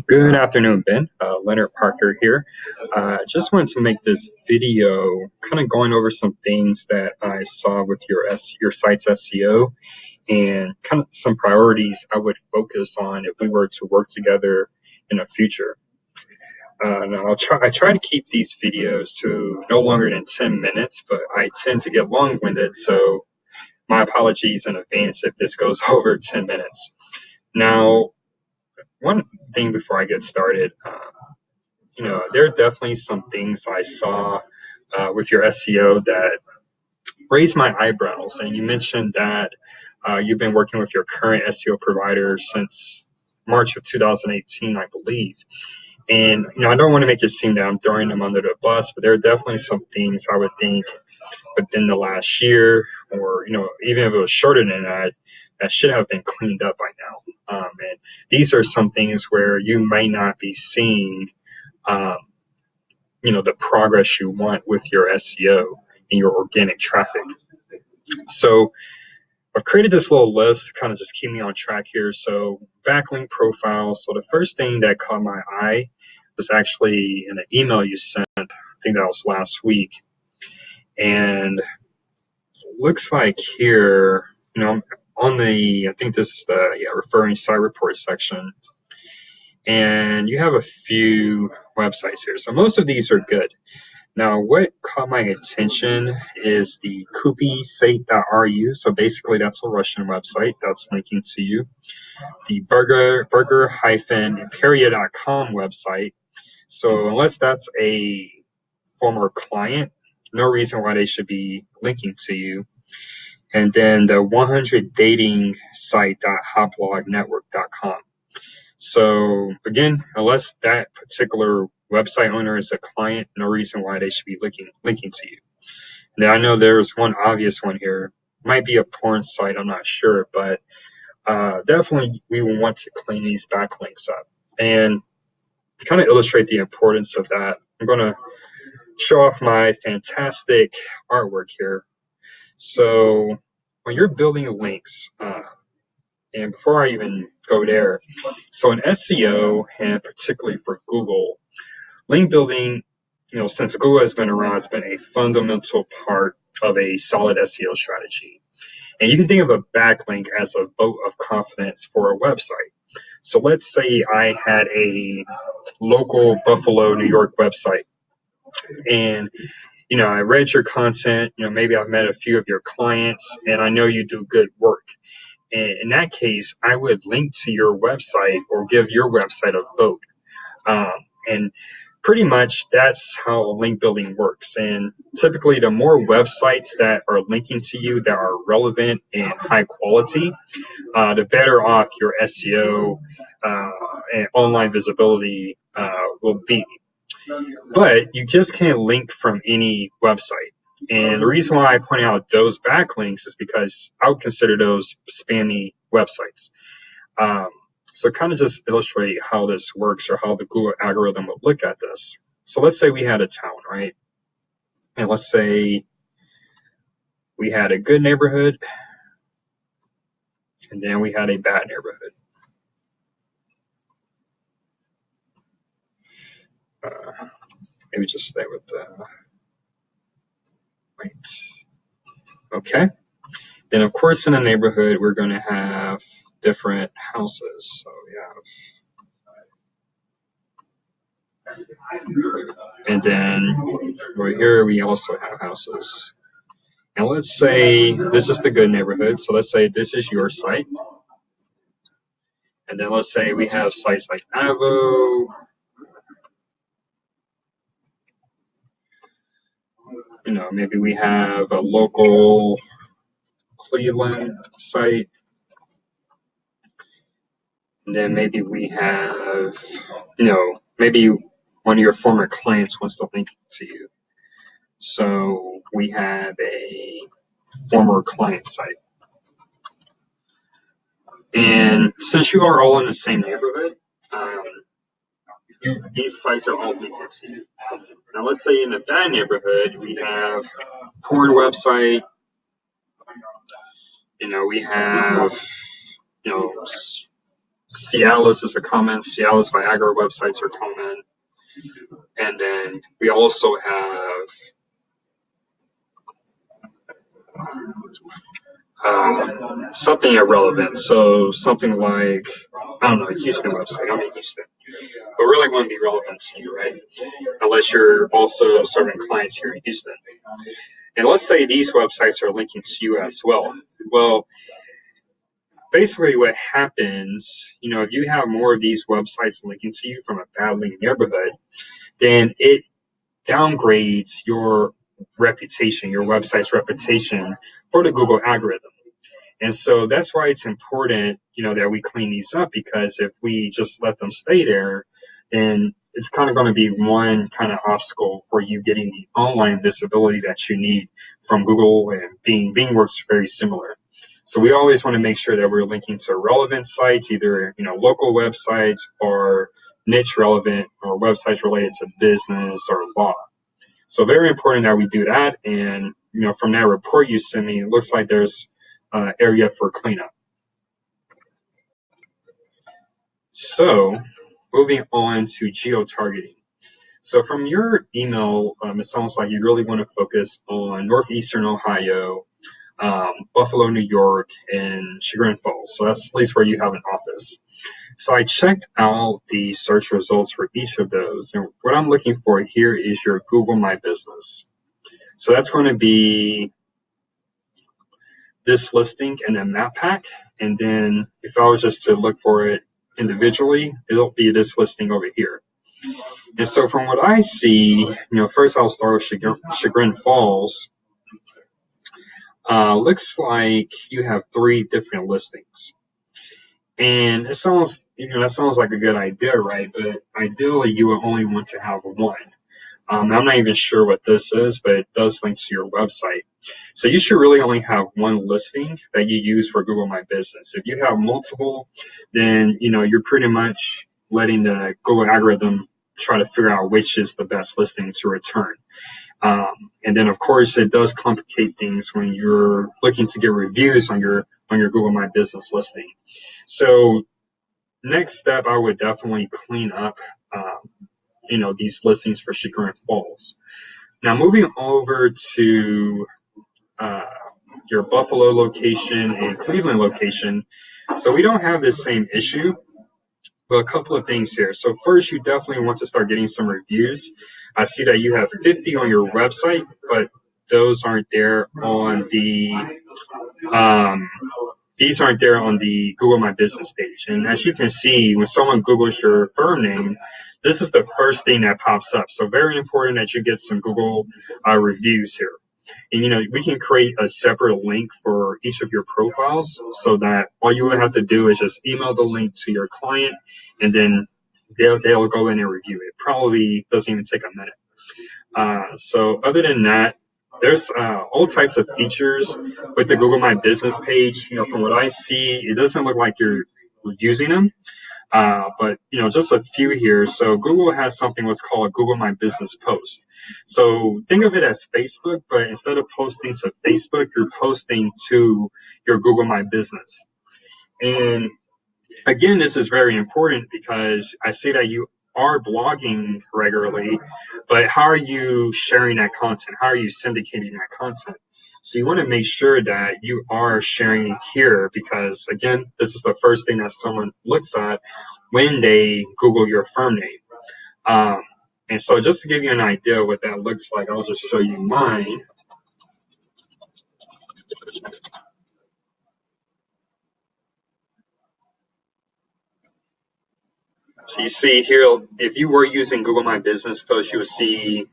Good afternoon, Ben. Leonard Parker here. Just wanted to make this video kind of going over some things that I saw with your site's SEO and kind of some priorities I would focus on if we were to work together in the future. Now I try to keep these videos to no longer than 10 minutes, but I tend to get long-winded, so my apologies in advance if this goes over 10 minutes. Now, one thing before I get started, there are definitely some things I saw with your SEO that raised my eyebrows. And you mentioned that you've been working with your current SEO provider since March of 2018, I believe. And, I don't want to make it seem that I'm throwing them under the bus, but there are definitely some things I would think within the last year, or, even if it was shorter than that should have been cleaned up by now. And these are some things where you may not be seeing the progress you want with your SEO and your organic traffic. So I've created this little list to kind of just keep me on track here. So backlink profile. So the first thing that caught my eye was actually in an email you sent. I think that was last week. And it looks like here, on the, I think this is the referring site report section. And you have a few websites here. So most of these are good. Now, what caught my attention is the kupysate.ru. So basically, that's a Russian website that's linking to you. The burger-imperia.com website. So unless that's a former client, no reason why they should be linking to you. And then the 100dating site.hotblognetwork.com. So again, unless that particular website owner is a client, no reason why they should be linking to you. Now, I know there's one obvious one here. Might be a porn site, I'm not sure, but definitely we will want to clean these backlinks up. And to kind of illustrate the importance of that, I'm going to show off my fantastic artwork here. So when you're building links, and before I even go there, so in SEO, and particularly for Google, link building, since Google has been around, it's been a fundamental part of a solid SEO strategy. And you can think of a backlink as a vote of confidence for a website. So let's say I had a local Buffalo, New York website, and I read your content, maybe I've met a few of your clients, and I know you do good work. And in that case, I would link to your website or give your website a vote. And pretty much that's how link building works. And typically, the more websites that are linking to you that are relevant and high quality, the better off your SEO and online visibility will be. But you just can't link from any website. And the reason why I point out those backlinks is because I would consider those spammy websites. So kind of just illustrate how this works or how the Google algorithm would look at this. So let's say we had a town, right? And let's say we had a good neighborhood, and then we had a bad neighborhood. Maybe just stay with the right. Okay. Then, of course, in a neighborhood, we're going to have different houses. So we have, and then over here, we also have houses. And let's say this is the good neighborhood. So let's say this is your site. And then let's say we have sites like Avo. Maybe we have a local Cleveland site. And then maybe we have, maybe one of your former clients wants to link to you. So we have a former client site. And since you are all in the same neighborhood, these sites are all linked to you. Now let's say in the bad neighborhood, we have porn website, we have, Cialis is a common. Cialis Viagra websites are common. And then we also have something irrelevant. So something like, I don't know, a Houston website. I'm in Houston. But really wouldn't be relevant to you, right? Unless you're also serving clients here in Houston. And let's say these websites are linking to you as well. Well, basically what happens, if you have more of these websites linking to you from a badly neighborhood, then it downgrades your reputation, your website's reputation for the Google algorithm. And so that's why it's important, that we clean these up, because if we just let them stay there, then it's kind of going to be one kind of obstacle for you getting the online visibility that you need from Google, and Bing works very similar. So we always want to make sure that we're linking to relevant sites, either, local websites or niche relevant or websites related to business or law. So very important that we do that. And, from that report you sent me, it looks like there's area for cleanup. So moving on to geo-targeting. So from your email, it sounds like you really want to focus on Northeastern Ohio, Buffalo, New York, and Chagrin Falls. So that's at least where you have an office. So I checked out the search results for each of those. And what I'm looking for here is your Google My Business. So that's going to be this listing and then map pack. And then if I was just to look for it individually, it'll be this listing over here. And so from what I see, first I'll start with Chagrin Falls. Looks like you have 3 different listings. And it sounds, that sounds like a good idea, right? But ideally you would only want to have one. I'm not even sure what this is, but it does link to your website. So you should really only have one listing that you use for Google My Business. If you have multiple, then, you're pretty much letting the Google algorithm try to figure out which is the best listing to return. And then, of course, it does complicate things when you're looking to get reviews on your Google My Business listing. So next step, I would definitely clean up these listings for Chagrin Falls. Now, moving over to your Buffalo location and Cleveland location. So we don't have this same issue, but a couple of things here. So first, you definitely want to start getting some reviews. I see that you have 50 on your website, but those aren't there on the these aren't there on the Google My Business page. And as you can see, when someone Googles your firm name, this is the first thing that pops up. So very important that you get some Google reviews here. And, we can create a separate link for each of your profiles so that all you would have to do is just email the link to your client, and then they'll go in and review it. Probably doesn't even take a minute. So other than that, there's all types of features with the Google My Business page. From what I see, it doesn't look like you're using them. But just a few here. So Google has something what's called a Google My Business post. So think of it as Facebook, but instead of posting to Facebook, you're posting to your Google My Business. And again, this is very important because I see that you are blogging regularly, but how are you sharing that content? How are you syndicating that content? So you want to make sure that you are sharing here because, again, this is the first thing that someone looks at when they Google your firm name. And so just to give you an idea of what that looks like, I'll just show you mine. So you see here, if you were using Google My Business posts, you would see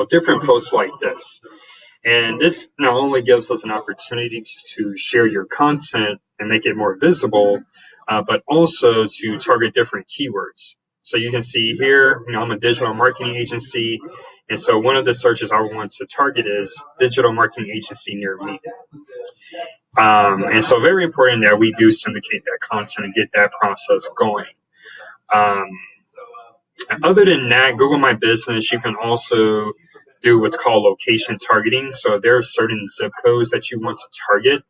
different posts like this. And this not only gives us an opportunity to share your content and make it more visible, but also to target different keywords. So you can see here, I'm a digital marketing agency. And so one of the searches I want to target is digital marketing agency near me. And so very important that we do syndicate that content and get that process going. Other than that, Google My Business, you can also do what's called location targeting. So there are certain zip codes that you want to target.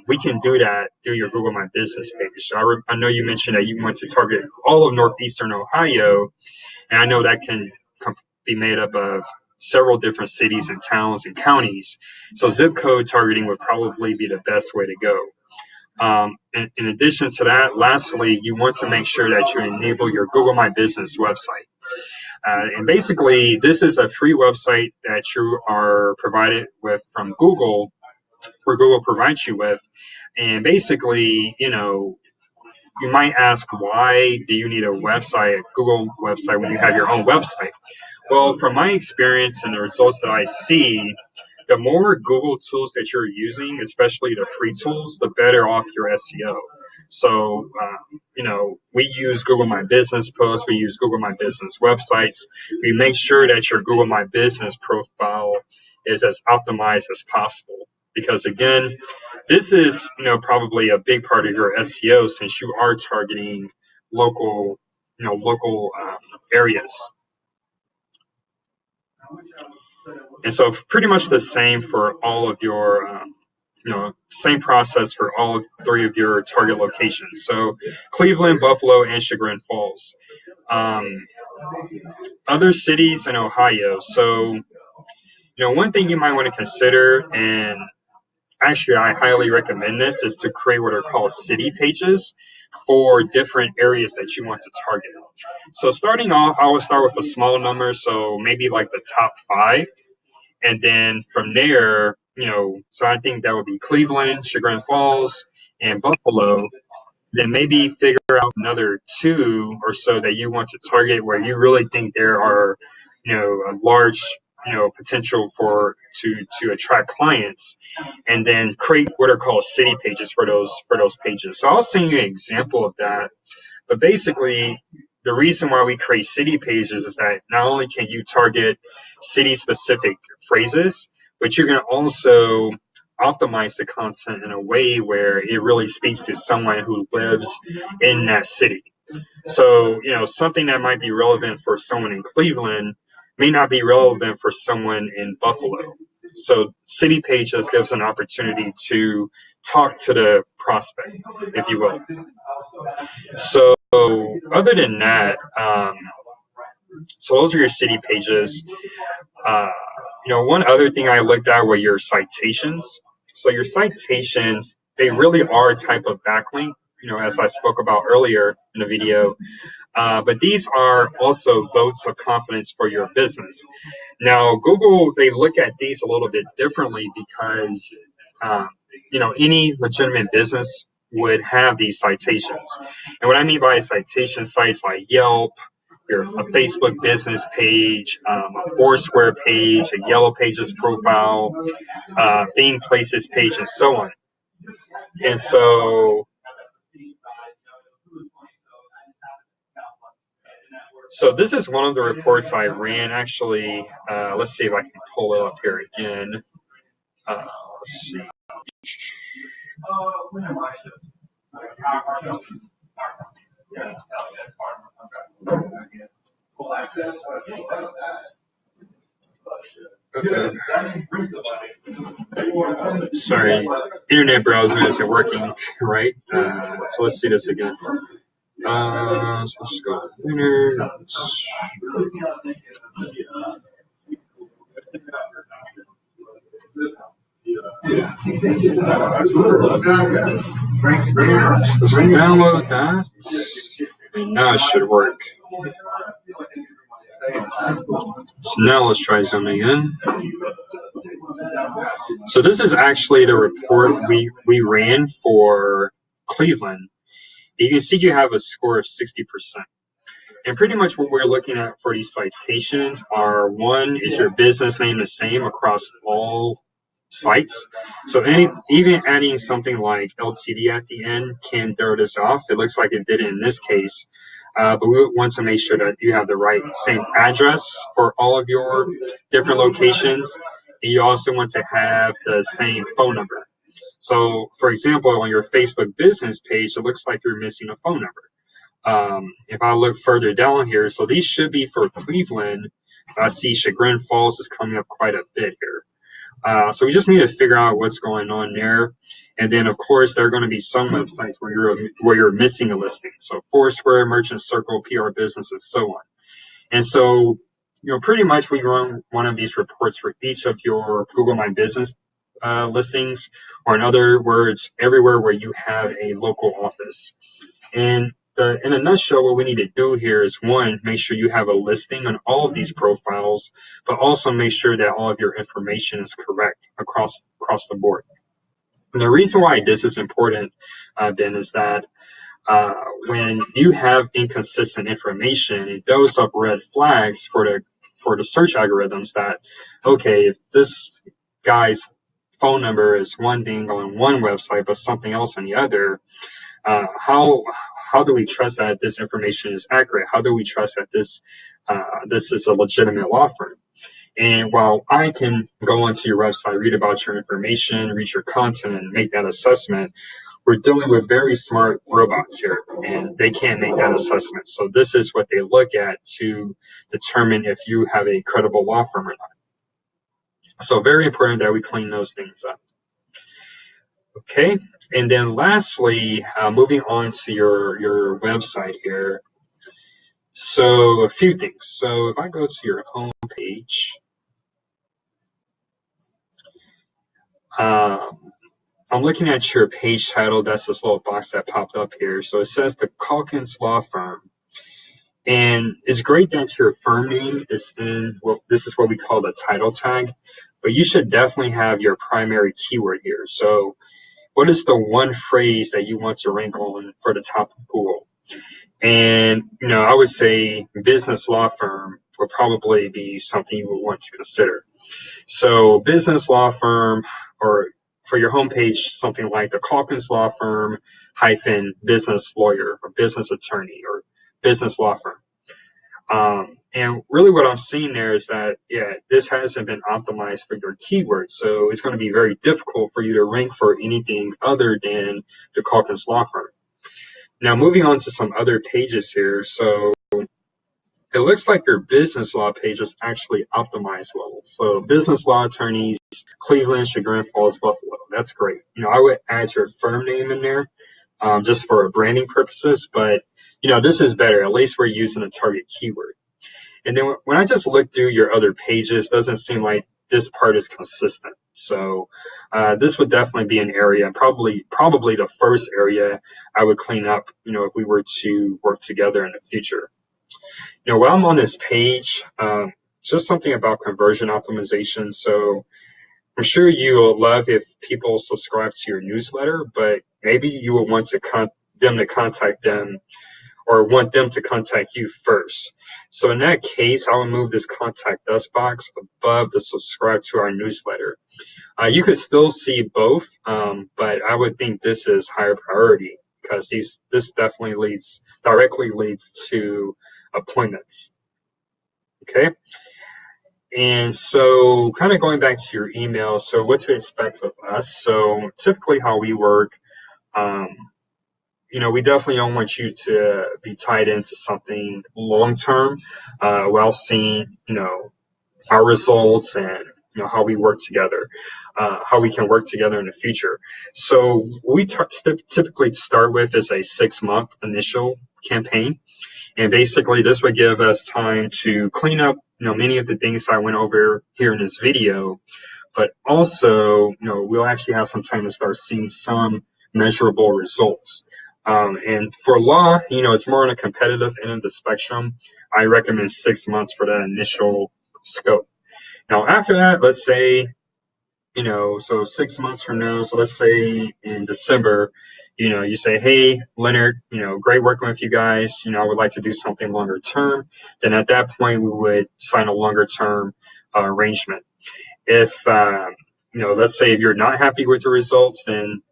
we can do that through your Google My Business page. So I know you mentioned that you want to target all of Northeastern Ohio, and I know that can be made up of several different cities and towns and counties. So zip code targeting would probably be the best way to go. In addition to that, lastly, you want to make sure that you enable your Google My Business website. And basically, this is a free website that you are provided with from Google, or Google provides you with. And basically, you might ask, why do you need a website, a Google website, when you have your own website? Well, from my experience and the results that I see, the more Google tools that you're using, especially the free tools, the better off your SEO. So, we use Google My Business posts, we use Google My Business websites. We make sure that your Google My Business profile is as optimized as possible. Because again, this is, probably a big part of your SEO, since you are targeting local, local areas. And so pretty much the same for all of your, same process for all three of your target locations. So Cleveland, Buffalo, and Chagrin Falls. Other cities in Ohio. So, one thing you might want to consider, and actually I highly recommend this, is to create what are called city pages for different areas that you want to target. So starting off, I would start with a small number, so maybe like the top 5. And then from there, so I think that would be Cleveland, Chagrin Falls, and Buffalo. Then maybe figure out another 2 or so that you want to target, where you really think there are, a large, potential to attract clients, and then create what are called city pages for those pages. So I'll send you an example of that. But basically, the reason why we create city pages is that not only can you target city-specific phrases, but you can also optimize the content in a way where it really speaks to someone who lives in that city. So, something that might be relevant for someone in Cleveland may not be relevant for someone in Buffalo. So city pages gives an opportunity to talk to the prospect, if you will. So other than that, so those are your city pages. One other thing I looked at were your citations. So your citations, they really are a type of backlink, as I spoke about earlier in the video. But these are also votes of confidence for your business. Now, Google, they look at these a little bit differently because, any legitimate business would have these citations. And what I mean by citation sites like Yelp, a Facebook business page, a Foursquare page, a Yellow Pages profile, Bing Places page, and so on. And so this is one of the reports I ran, actually. Let's see if I can pull it up here again. Let's see. Okay. Sorry, internet browser isn't working right. So let's see this again. So let's just go to internet. Let's download that. Now it should work. So now let's try zooming in. So this is actually the report we ran for Cleveland. You can see you have a score of 60%. And pretty much what we're looking at for these citations are, one, is your business name the same across all sites? So even adding something like LTD at the end can throw this off. It looks like it did in this case. But we want to make sure that you have the right same address for all of your different locations. And you also want to have the same phone number. So, for example, on your Facebook business page, it looks like you're missing a phone number. If I look further down here, so these should be for Cleveland. I see Chagrin Falls is coming up quite a bit here. So we just need to figure out what's going on there. And then, of course, there are going to be some websites where you're missing a listing. So Foursquare, Merchant Circle, PR Business, and so on. And so, pretty much we run one of these reports for each of your Google My Business listings, or in other words, everywhere where you have a local office. And in a nutshell, what we need to do here is, one, make sure you have a listing on all of these profiles, but also make sure that all of your information is correct across the board. And the reason why this is important, Ben, is that when you have inconsistent information, it throws up red flags for the search algorithms that, okay, if this guy's phone number is one thing on one website but something else on the other, how do we trust that this information is accurate? How do we trust that this is a legitimate law firm? And while I can go onto your website, read about your information, read your content, and make that assessment, we're dealing with very smart robots here, and they can't make that assessment. So this is what they look at to determine if you have a credible law firm or not. So very important that we clean those things up. Okay, and then lastly, moving on to your website here. So a few things. So if I go to your home page, I'm looking at your page title. That's this little box that popped up here. So it says the Calkins Law Firm. And it's great that your firm name is in, well, this is what we call the title tag, but you should definitely have your primary keyword here. So what is the one phrase that you want to rank on for the top of Google? And, I would say business law firm would probably be something you would want to consider. So business law firm, or for your homepage, something like the Calkins Law Firm hyphen business lawyer or business attorney or business law firm. And really what I'm seeing there is that, this hasn't been optimized for your keywords. So it's going to be very difficult for you to rank for anything other than the Calkins Law Firm. Now, moving on to some other pages here. So it looks like your business law page is actually optimized well. So business law attorneys, Cleveland, Chagrin Falls, Buffalo. That's great. I would add your firm name in there just for branding purposes. But, this is better. At least we're using a target keyword. And then when I just look through your other pages, it doesn't seem like this part is consistent. So this would definitely be an area, probably the first area I would clean up, if we were to work together in the future. While I'm on this page, just something about conversion optimization. So I'm sure you'll love if people subscribe to your newsletter, but maybe you will want them to contact them or want them to contact you first. So in that case, I will move this contact us box above the subscribe to our newsletter. You could still see both, but I would think this is higher priority because this definitely directly leads to appointments. Okay. And so kind of going back to your email, so what to expect with us. So typically how we work, we definitely don't want you to be tied into something long term while seeing, our results and, how we work together, how we can work together in the future. So what we typically start with is a 6-month initial campaign. And basically this would give us time to clean up, many of the things I went over here in this video, but also, we'll actually have some time to start seeing some measurable results. And for law, it's more on a competitive end of the spectrum. I recommend 6 months for that initial scope. Now, after that, let's say, so 6 months from now, so let's say in December, you say, hey, Leonard, great working with you guys. I would like to do something longer term. Then at that point, we would sign a longer term arrangement. If, let's say if you're not happy with the results, then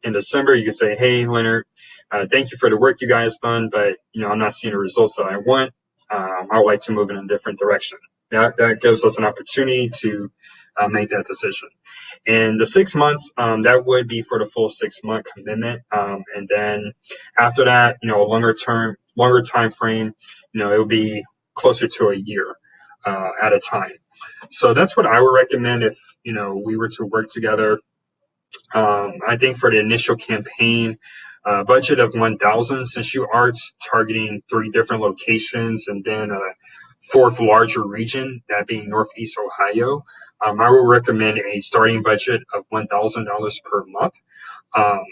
in December, you can say, hey, Leonard, thank you for the work you guys done, but, I'm not seeing the results that I want. I would like to move in a different direction. That gives us an opportunity to make that decision. And the 6 months, that would be for the full 6-month commitment. And then after that, a longer time frame, it will be closer to a year at a time. So that's what I would recommend if, we were to work together. I think for the initial campaign, budget of 1,000, since you are targeting 3 different locations and then a fourth larger region, that being Northeast Ohio, I will recommend a starting budget of $1,000 per month. Um,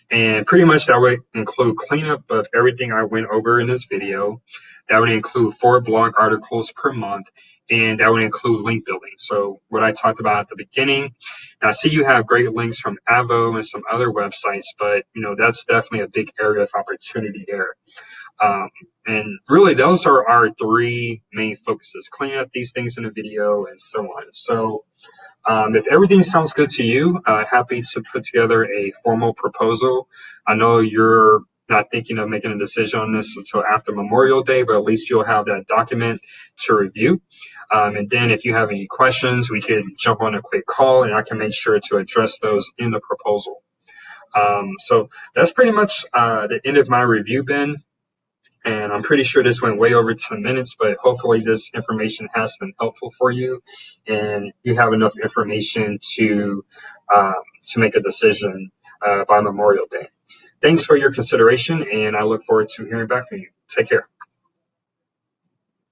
and pretty much that would include cleanup of everything I went over in this video. That would include 4 blog articles per month, and that would include link building. So what I talked about at the beginning. Now, I see you have great links from Avo and some other websites, but that's definitely a big area of opportunity there. Um, and really, those are our 3 main focuses: clean up these things in the video and so on. So if everything sounds good to you, happy to put together a formal proposal. I know you're not thinking of making a decision on this until after Memorial Day, but at least you'll have that document to review. And then if you have any questions, we can jump on a quick call and I can make sure to address those in the proposal. So that's pretty much the end of my review, Ben. And I'm pretty sure this went way over 10 minutes, but hopefully this information has been helpful for you and you have enough information to make a decision by Memorial Day. Thanks for your consideration, and I look forward to hearing back from you. Take care.